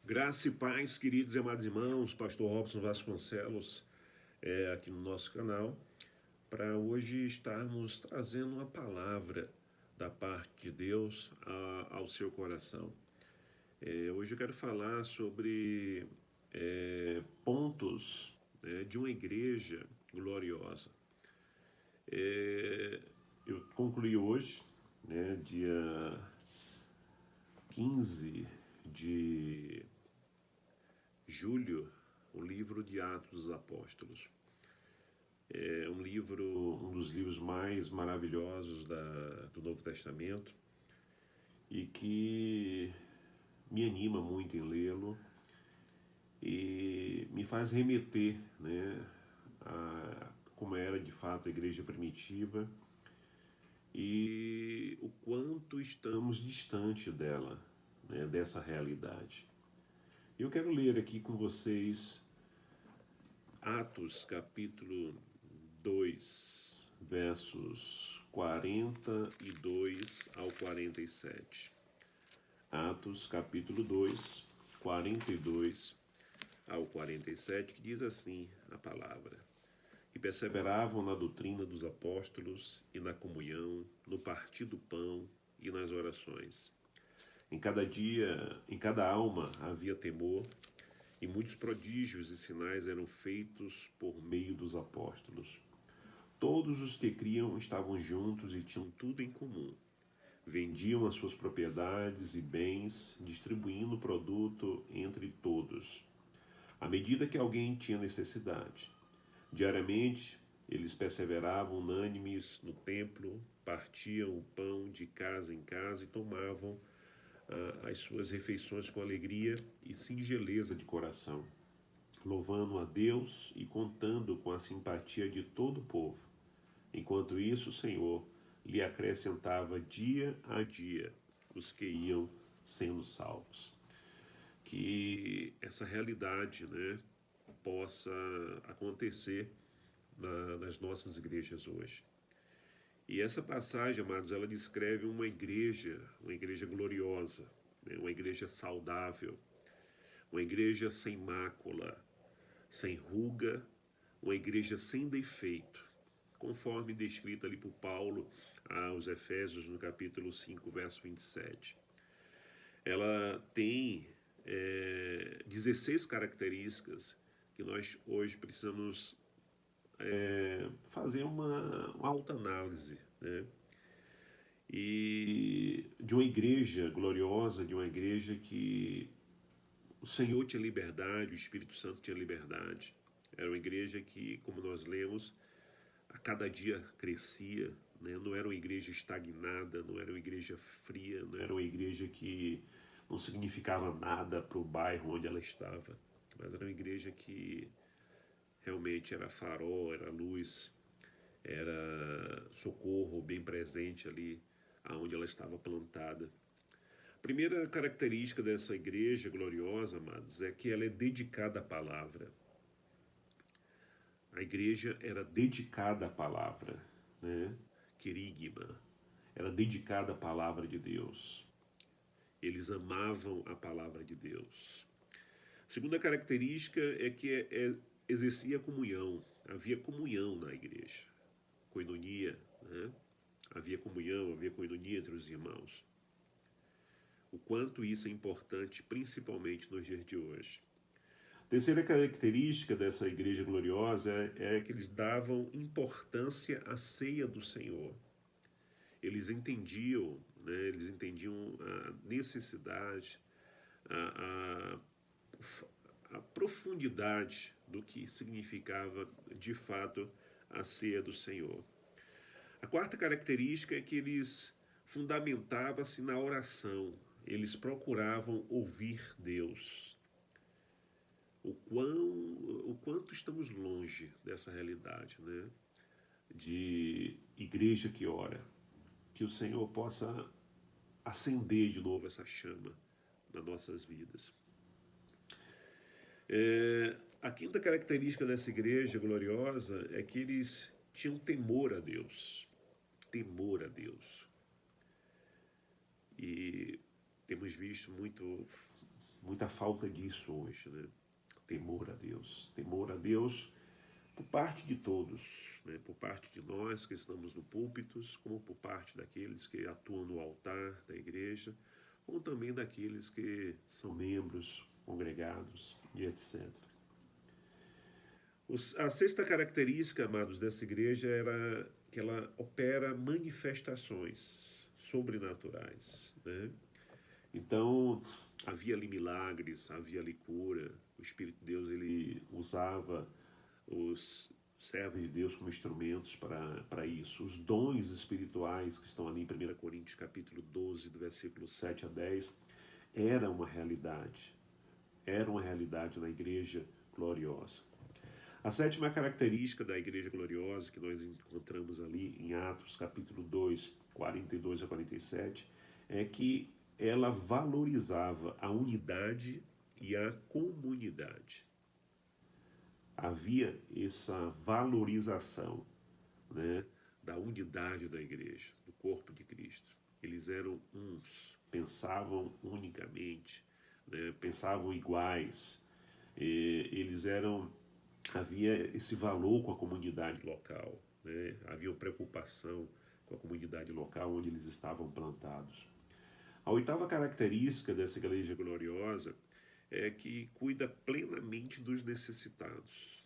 Graça e paz, queridos e amados irmãos, Pastor Robson Vasconcelos, aqui no nosso canal, para hoje estarmos trazendo uma palavra da parte de Deus ao seu coração. Hoje eu quero falar sobre pontos de uma igreja gloriosa. Eu concluí hoje, dia 15 de julho, o livro de Atos dos Apóstolos. É um dos livros mais maravilhosos do Novo Testamento e que me anima muito em lê-lo e me faz remeter, a como era de fato a igreja primitiva e o quanto estamos distante dela, dessa realidade. Eu quero ler aqui com vocês Atos capítulo 2, versos 42 ao 47. Atos capítulo 2, 42 ao 47, que diz assim a palavra: E perseveravam na doutrina dos apóstolos e na comunhão, no partir do pão e nas orações. Em cada dia, em cada alma havia temor, e muitos prodígios e sinais eram feitos por meio dos apóstolos. Todos os que criam estavam juntos e tinham tudo em comum. Vendiam as suas propriedades e bens, distribuindo o produto entre todos, à medida que alguém tinha necessidade. Diariamente, eles perseveravam unânimes no templo, partiam o pão de casa em casa e tomavam as suas refeições com alegria e singeleza de coração, louvando a Deus e contando com a simpatia de todo o povo. Enquanto isso, o Senhor lhe acrescentava dia a dia os que iam sendo salvos. Que essa realidade, possa acontecer nas nossas igrejas hoje. E essa passagem, amados, ela descreve uma igreja gloriosa, uma igreja saudável, uma igreja sem mácula, sem ruga, uma igreja sem defeito, conforme descrita ali por Paulo aos Efésios no capítulo 5, verso 27. Ela tem 16 características que nós hoje precisamos fazer uma autoanálise, e de uma igreja gloriosa, de uma igreja que o Senhor tinha liberdade, o Espírito Santo tinha liberdade. Era uma igreja que, como nós lemos, a cada dia crescia, não era uma igreja estagnada, não era uma igreja fria, não era uma igreja que não significava nada para o bairro onde ela estava, mas era uma igreja que realmente era farol, era luz, era socorro bem presente ali aonde ela estava plantada. A primeira característica dessa igreja gloriosa, amados, é que ela é dedicada à palavra. A igreja era dedicada à palavra, querigma, era dedicada à palavra de Deus. Eles amavam a palavra de Deus. A segunda característica é que exercia comunhão, havia comunhão na igreja, coinonia, havia coinonia entre os irmãos. O quanto isso é importante, principalmente nos dias de hoje. A terceira característica dessa igreja gloriosa é que eles davam importância à ceia do Senhor. Eles entendiam, a necessidade, a profundidade do que significava de fato a ceia do Senhor. A quarta característica é que eles fundamentavam-se na oração, eles procuravam ouvir Deus. O quanto estamos longe dessa realidade, de igreja que ora. Que o Senhor possa acender de novo essa chama nas nossas vidas. A quinta característica dessa igreja gloriosa é que eles tinham temor a Deus. Temor a Deus. E temos visto muita falta disso hoje, né? Temor a Deus por parte de todos, né? Por parte de nós que estamos no púlpitos, como por parte daqueles que atuam no altar da igreja, como também daqueles que são membros, congregados e etc. A sexta característica, amados, dessa igreja era que ela opera manifestações sobrenaturais, né? Então, havia ali milagres, havia ali cura. O Espírito de Deus, ele usava os servos de Deus como instrumentos para isso. Os dons espirituais que estão ali em 1 Coríntios capítulo 12, do versículo 7 a 10, era uma realidade. Era uma realidade na igreja gloriosa. A sétima característica da igreja gloriosa que nós encontramos ali em Atos capítulo 2, 42 a 47, é que ela valorizava a unidade e a comunidade. Havia essa valorização, né, da unidade da igreja, do corpo de Cristo. Eles eram uns, pensavam unicamente, né, pensavam iguais. Havia esse valor com a comunidade local, né? Havia preocupação com a comunidade local onde eles estavam plantados. A oitava característica dessa igreja gloriosa é que cuida plenamente dos necessitados.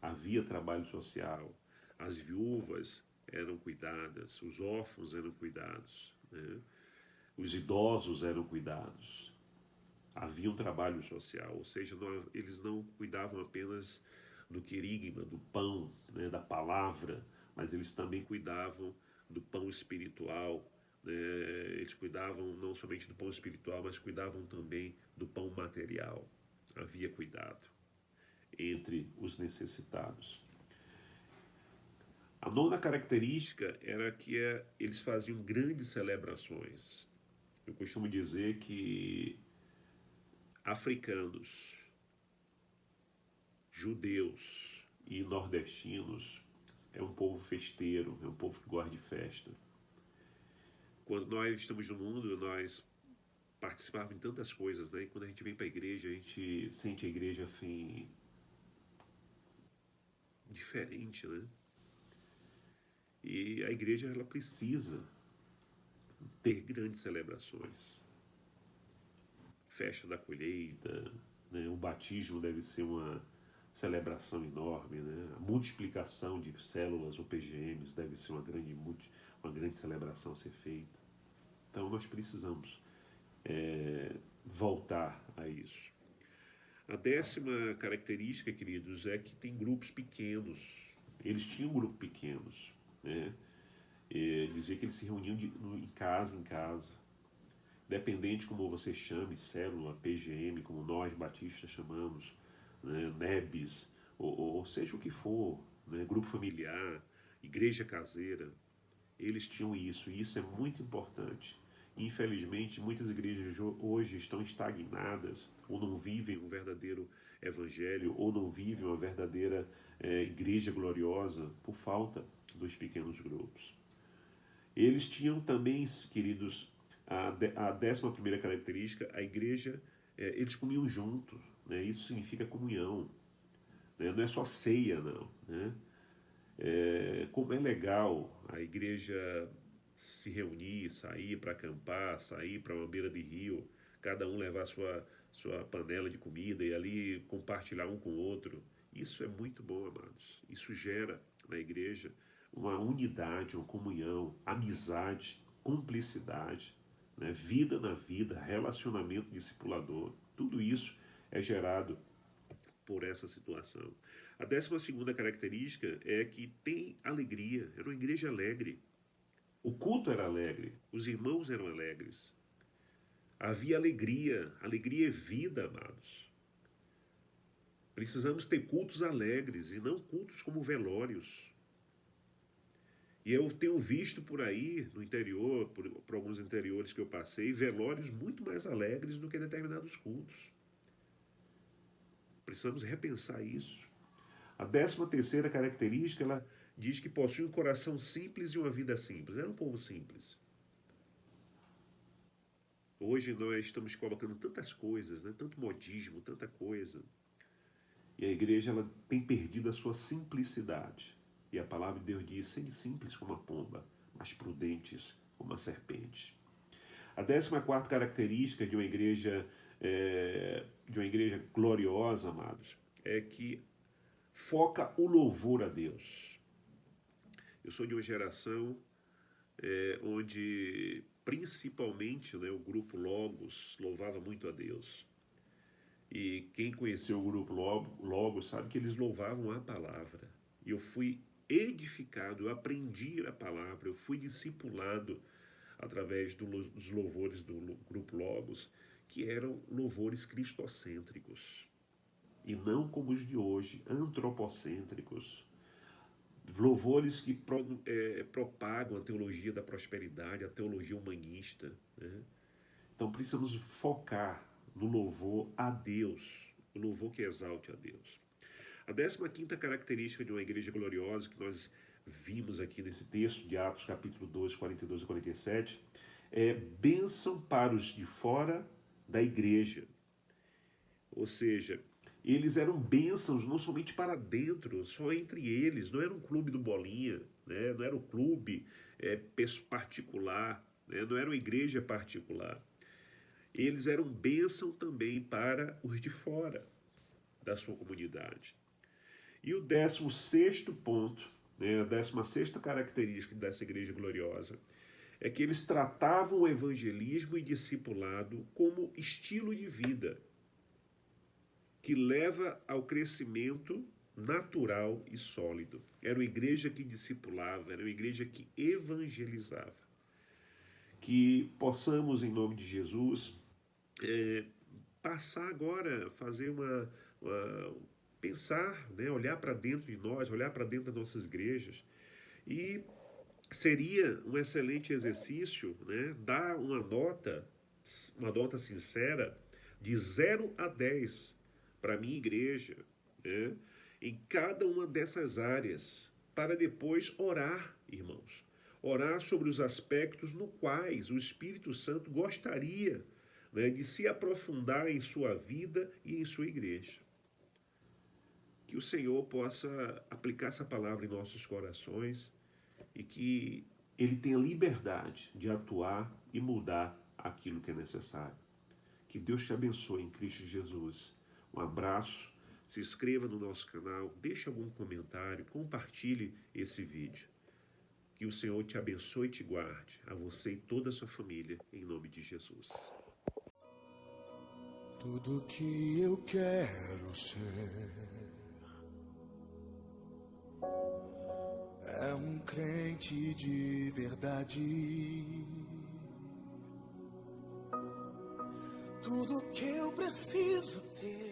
Havia trabalho social, as viúvas eram cuidadas, os órfãos eram cuidados, né? Os idosos eram cuidados. Havia um trabalho social, ou seja, eles não cuidavam apenas do querigma, do pão, né, da palavra, mas eles também cuidavam do pão espiritual, né? Eles cuidavam não somente do pão espiritual, mas cuidavam também do pão material. Havia cuidado entre os necessitados. A nona característica era que eles faziam grandes celebrações. Eu costumo dizer que africanos, judeus e nordestinos é um povo festeiro, é um povo que gosta de festa. Quando nós estamos no mundo, nós participávamos em tantas coisas, né? E quando a gente vem para a igreja, a gente sente a igreja assim diferente, né? E a igreja, ela precisa ter grandes celebrações. Festa da colheita, né? O batismo deve ser uma celebração enorme, né? A multiplicação de células ou PGMs deve ser uma grande celebração a ser feita. Então nós precisamos voltar a isso. A décima característica, queridos, é que tem grupos pequenos. Eles tinham grupos pequenos, né? Dizia que eles se reuniam em casa, dependente como você chame, célula, PGM, como nós batistas chamamos, né? NEBs, ou seja o que for, né? Grupo familiar, igreja caseira, eles tinham isso, e isso é muito importante. Infelizmente, muitas igrejas hoje estão estagnadas, ou não vivem um verdadeiro evangelho, ou não vivem uma verdadeira igreja gloriosa, por falta dos pequenos grupos. Eles tinham também, queridos, a 11ª característica, a igreja, eles comiam juntos, né? Isso significa comunhão, né? Não é só ceia, não, né? Como é legal a igreja se reunir, sair para acampar, sair para uma beira de rio, cada um levar sua panela de comida e ali compartilhar um com o outro. Isso é muito bom, amados. Isso gera na igreja uma unidade, uma comunhão, amizade, cumplicidade, né? Vida na vida, relacionamento discipulador. Tudo isso é gerado por essa situação. A 12ª característica é que tem alegria. Era uma igreja alegre. O culto era alegre. Os irmãos eram alegres. Havia alegria. Alegria é vida, amados. Precisamos ter cultos alegres e não cultos como velórios. E eu tenho visto por aí, no interior, por alguns interiores que eu passei, velórios muito mais alegres do que determinados cultos. Precisamos repensar isso. A 13ª característica, ela diz que possui um coração simples e uma vida simples. Era um povo simples. Hoje nós estamos colocando tantas coisas, né? Tanto modismo, tanta coisa. E a igreja ela tem perdido a sua simplicidade. E a palavra de Deus diz: sede simples como a pomba, mas prudentes como a serpente. A 14ª característica de uma igreja gloriosa, amados, é que foca o louvor a Deus. Eu sou de uma geração onde principalmente, né, o grupo Logos louvava muito a Deus. E quem conheceu o grupo Logos sabe que eles louvavam a palavra. E eu fui edificado, eu aprendi a palavra, eu fui discipulado através dos louvores do grupo Logos, que eram louvores cristocêntricos. E não como os de hoje, antropocêntricos. Louvores que propagam a teologia da prosperidade, a teologia humanista, né? Então precisamos focar no louvor a Deus, o louvor que exalte a Deus. A 15ª característica de uma igreja gloriosa, que nós vimos aqui nesse texto de Atos capítulo 2, 42 e 47, é bênção para os de fora da igreja. Ou seja, eles eram bênçãos não somente para dentro, só entre eles, não era um clube do Bolinha, né? Não era um clube particular, né? Não era uma igreja particular. Eles eram bênção também para os de fora da sua comunidade. E o 16º ponto, né, a 16ª característica dessa igreja gloriosa, é que eles tratavam o evangelismo e discipulado como estilo de vida, que leva ao crescimento natural e sólido. Era uma igreja que discipulava, era uma igreja que evangelizava. Que possamos, em nome de Jesus, passar agora, fazer pensar, né, olhar para dentro de nós, olhar para dentro das nossas igrejas, e seria um excelente exercício, né, dar uma nota sincera de 0 a 10 para a minha igreja, né, em cada uma dessas áreas, para depois orar, irmãos. Orar sobre os aspectos no quais o Espírito Santo gostaria, né, de se aprofundar em sua vida e em sua igreja. Que o Senhor possa aplicar essa palavra em nossos corações e que Ele tenha liberdade de atuar e mudar aquilo que é necessário. Que Deus te abençoe em Cristo Jesus. Um abraço, se inscreva no nosso canal, deixe algum comentário, compartilhe esse vídeo. Que o Senhor te abençoe e te guarde, a você e toda a sua família, em nome de Jesus. Tudo que eu quero ser é um crente de verdade. Tudo que eu preciso ter